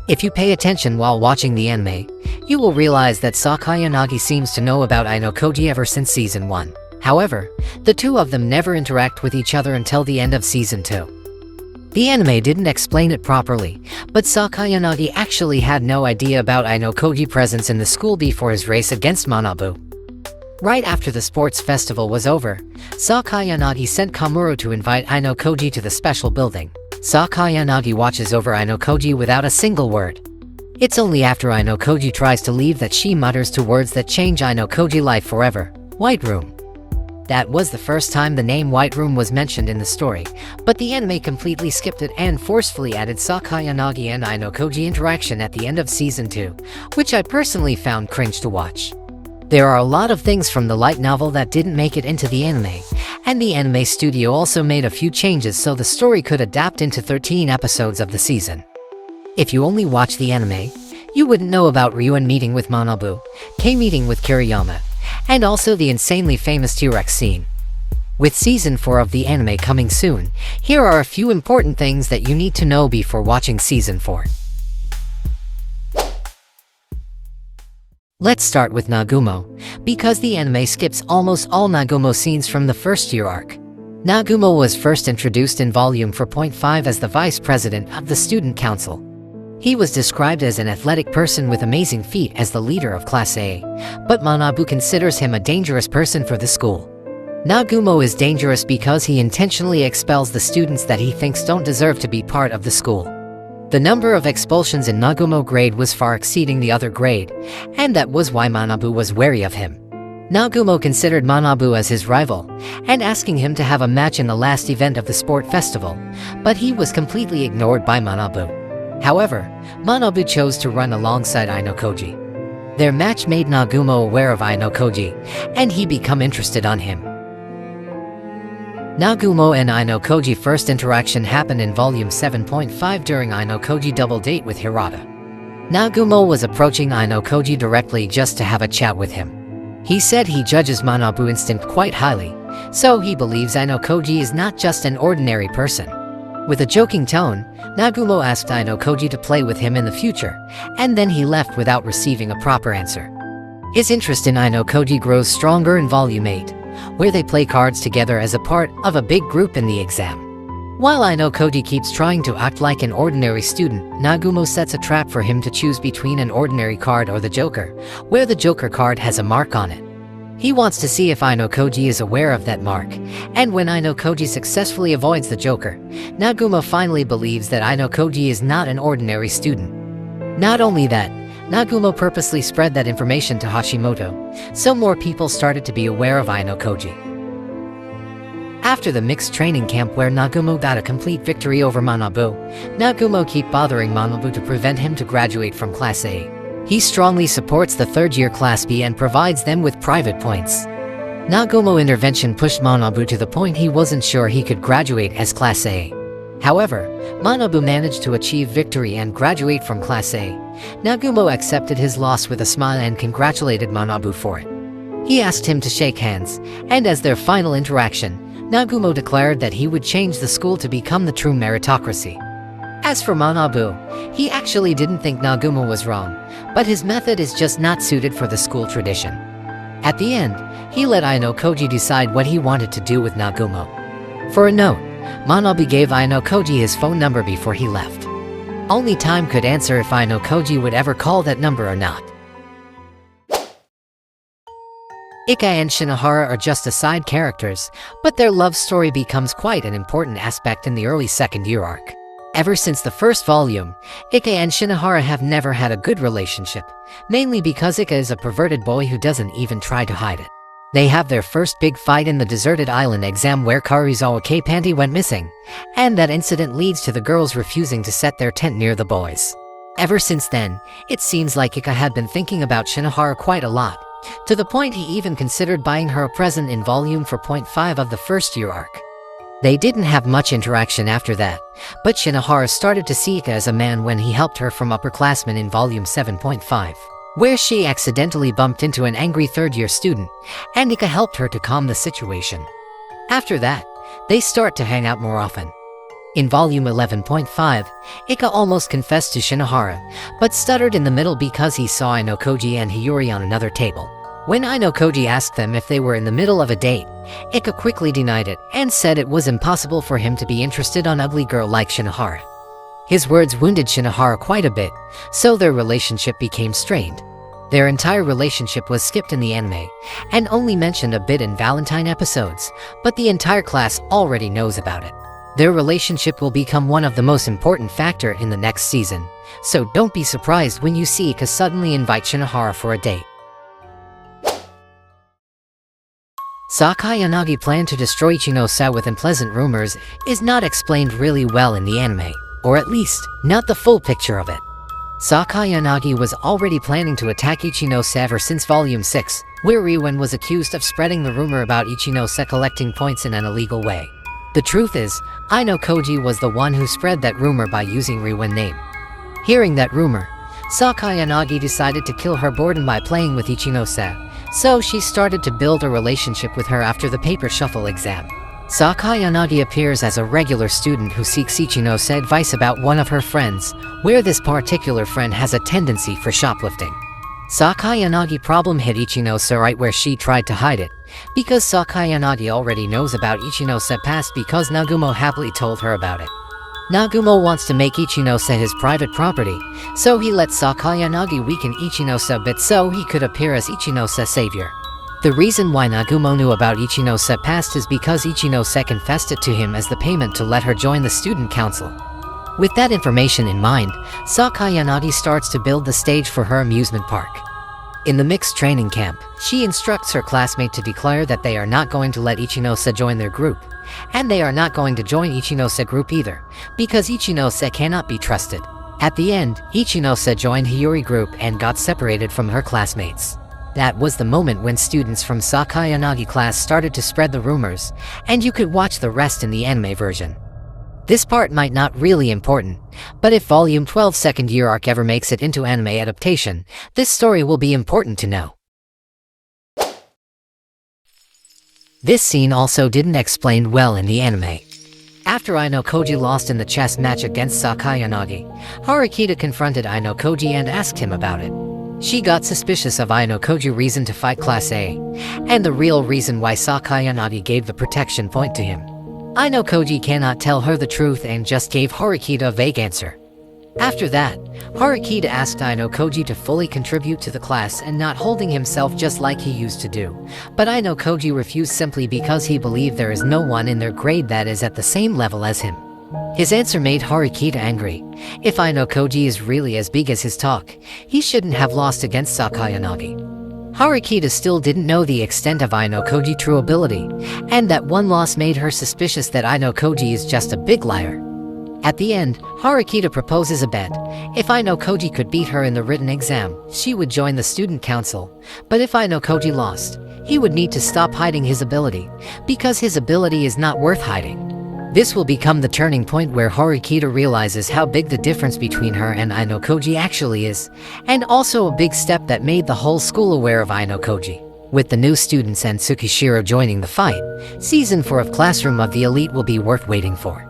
If you pay attention while watching the anime, you will realize that Sakayanagi seems to know about Ayanokoji ever since Season 1. However, the two of them never interact with each other until the end of Season 2. The anime didn't explain it properly, but Sakayanagi actually had no idea about Ayanokoji's presence in the school before his race against Manabu. Right after the sports festival was over, Sakayanagi sent Kamuro to invite Ayanokoji to the special building. Sakayanagi watches over Ayanokoji without a single word. It's only after Ayanokoji tries to leave that she mutters two words that change Ayanokoji's life forever: White Room. That was the first time the name White Room was mentioned in the story, but the anime completely skipped it and forcefully added Sakayanagi and Ayanokoji interaction at the end of Season 2, which I personally found cringe to watch. There are a lot of things from the light novel that didn't make it into the anime, and the anime studio also made a few changes so the story could adapt into 13 episodes of the season. If you only watch the anime, you wouldn't know about Ryuan meeting with Manabu, Kei meeting with Kiriyama, and also the insanely famous T-Rex scene. With Season 4 of the anime coming soon, here are a few important things that you need to know before watching Season 4. Let's start with Nagumo, because the anime skips almost all Nagumo scenes from the first year arc. Nagumo was first introduced in Volume 4.5 as the vice president of the student council. He was described as an athletic person with amazing feat as the leader of Class A, but Manabu considers him a dangerous person for the school. Nagumo is dangerous because he intentionally expels the students that he thinks don't deserve to be part of the school. The number of expulsions in Nagumo grade was far exceeding the other grade, and that was why Manabu was wary of him. Nagumo considered Manabu as his rival, and asking him to have a match in the last event of the sport festival, but he was completely ignored by Manabu. However, Manabu chose to run alongside Ayanokoji. Their match made Nagumo aware of Ayanokoji, and he became interested on him. Nagumo and Ayanokoji first interaction happened in Volume 7.5 during Ayanokoji double date with Hirata. Nagumo was approaching Ayanokoji directly just to have a chat with him. He said he judges Manabu instinct quite highly, so he believes Ayanokoji is not just an ordinary person. With a joking tone, Nagumo asked Ayanokoji to play with him in the future, and then he left without receiving a proper answer. His interest in Ayanokoji grows stronger in Volume 8, where they play cards together as a part of a big group in the exam. While Ayanokoji keeps trying to act like an ordinary student, Nagumo sets a trap for him to choose between an ordinary card or the Joker, where the Joker card has a mark on it. He wants to see if Ayanokoji is aware of that mark, and when Ayanokoji successfully avoids the Joker, Nagumo finally believes that Ayanokoji is not an ordinary student. Not only that, Nagumo purposely spread that information to Hashimoto, so more people started to be aware of Ayanokoji. After the mixed training camp where Nagumo got a complete victory over Manabu, Nagumo kept bothering Manabu to prevent him to graduate from Class A. He strongly supports the third-year Class B and provides them with private points. Nagumo intervention pushed Manabu to the point he wasn't sure he could graduate as Class A. However, Manabu managed to achieve victory and graduate from Class A. Nagumo accepted his loss with a smile and congratulated Manabu for it. He asked him to shake hands, and as their final interaction, Nagumo declared that he would change the school to become the true meritocracy. As for Manabu, he actually didn't think Nagumo was wrong, but his method is just not suited for the school tradition. At the end, he let Ayanokoji decide what he wanted to do with Nagumo. For a note, Manabu gave Ayanokoji his phone number before he left. Only time could answer if Ayanokoji would ever call that number or not. Ike and Shinohara are just the side characters, but their love story becomes quite an important aspect in the early second year arc. Ever since the first volume, Ike and Shinohara have never had a good relationship, mainly because Ike is a perverted boy who doesn't even try to hide it. They have their first big fight in the deserted island exam where Karizawa K panty went missing, and that incident leads to the girls refusing to set their tent near the boys. Ever since then, it seems like Ike had been thinking about Shinohara quite a lot, to the point he even considered buying her a present in Volume 4.5 of the first year arc. They didn't have much interaction after that, but Shinohara started to see Ike as a man when he helped her from upperclassmen in Volume 7.5. Where she accidentally bumped into an angry third-year student, and Ike helped her to calm the situation. After that, they start to hang out more often. In volume 11.5, Ike almost confessed to Shinohara, but stuttered in the middle because he saw Ayanokoji and Hiyori on another table. When Ayanokoji asked them if they were in the middle of a date, Ike quickly denied it and said it was impossible for him to be interested in an ugly girl like Shinohara. His words wounded Shinohara quite a bit, so their relationship became strained. Their entire relationship was skipped in the anime, and only mentioned a bit in Valentine episodes, but the entire class already knows about it. Their relationship will become one of the most important factor in the next season, so don't be surprised when you see Ike suddenly invite Shinohara for a date. Sakayanagi plan to destroy Ichinose with unpleasant rumors is not explained really well in the anime, or at least, not the full picture of it. Sakayanagi was already planning to attack Ichinose ever since Volume 6, where Riwen was accused of spreading the rumor about Ichinose collecting points in an illegal way. The truth is, Ayanokoji was the one who spread that rumor by using Riwen's name. Hearing that rumor, Sakayanagi decided to kill her boredom by playing with Ichinose, so she started to build a relationship with her after the paper shuffle exam. Sakayanagi appears as a regular student who seeks Ichinose advice about one of her friends, where this particular friend has a tendency for shoplifting. Sakayanagi problem hit Ichinose right where she tried to hide it, because Sakayanagi already knows about Ichinose past because Nagumo happily told her about it. Nagumo wants to make Ichinose his private property, so he lets Sakayanagi weaken Ichinose a bit so he could appear as Ichinose's savior. The reason why Nagumo knew about Ichinose past is because Ichinose confessed it to him as the payment to let her join the student council. With that information in mind, Sakayanagi starts to build the stage for her amusement park. In the mixed training camp, she instructs her classmate to declare that they are not going to let Ichinose join their group, and they are not going to join Ichinose group either, because Ichinose cannot be trusted. At the end, Ichinose joined Hiyori group and got separated from her classmates. That was the moment when students from Sakayanagi class started to spread the rumors, and you could watch the rest in the anime version. This part might not really important, but if Volume 12's second year arc ever makes it into anime adaptation, this story will be important to know. This scene also didn't explain well in the anime. After Ayanokoji lost in the chess match against Sakayanagi, Horikita confronted Ayanokoji and asked him about it. She got suspicious of Ayanokoji's reason to fight Class A, and the real reason why Sakayanagi gave the protection point to him. Ayanokoji cannot tell her the truth and just gave Horikita a vague answer. After that, Horikita asked Ayanokoji to fully contribute to the class and not holding himself just like he used to do, but Ayanokoji refused simply because he believed there is no one in their grade that is at the same level as him. His answer made Horikita angry. If Ayanokoji is really as big as his talk, he shouldn't have lost against Sakayanagi. Horikita still didn't know the extent of Ayanokoji's true ability, and that one loss made her suspicious that Ayanokoji is just a big liar. At the end, Horikita proposes a bet. If Ayanokoji could beat her in the written exam, she would join the student council, but if Ayanokoji lost, he would need to stop hiding his ability, because his ability is not worth hiding. This will become the turning point where Horikita realizes how big the difference between her and Ayanokoji actually is, and also a big step that made the whole school aware of Ayanokoji. With the new students and Tsukishiro joining the fight, Season 4 of Classroom of the Elite will be worth waiting for.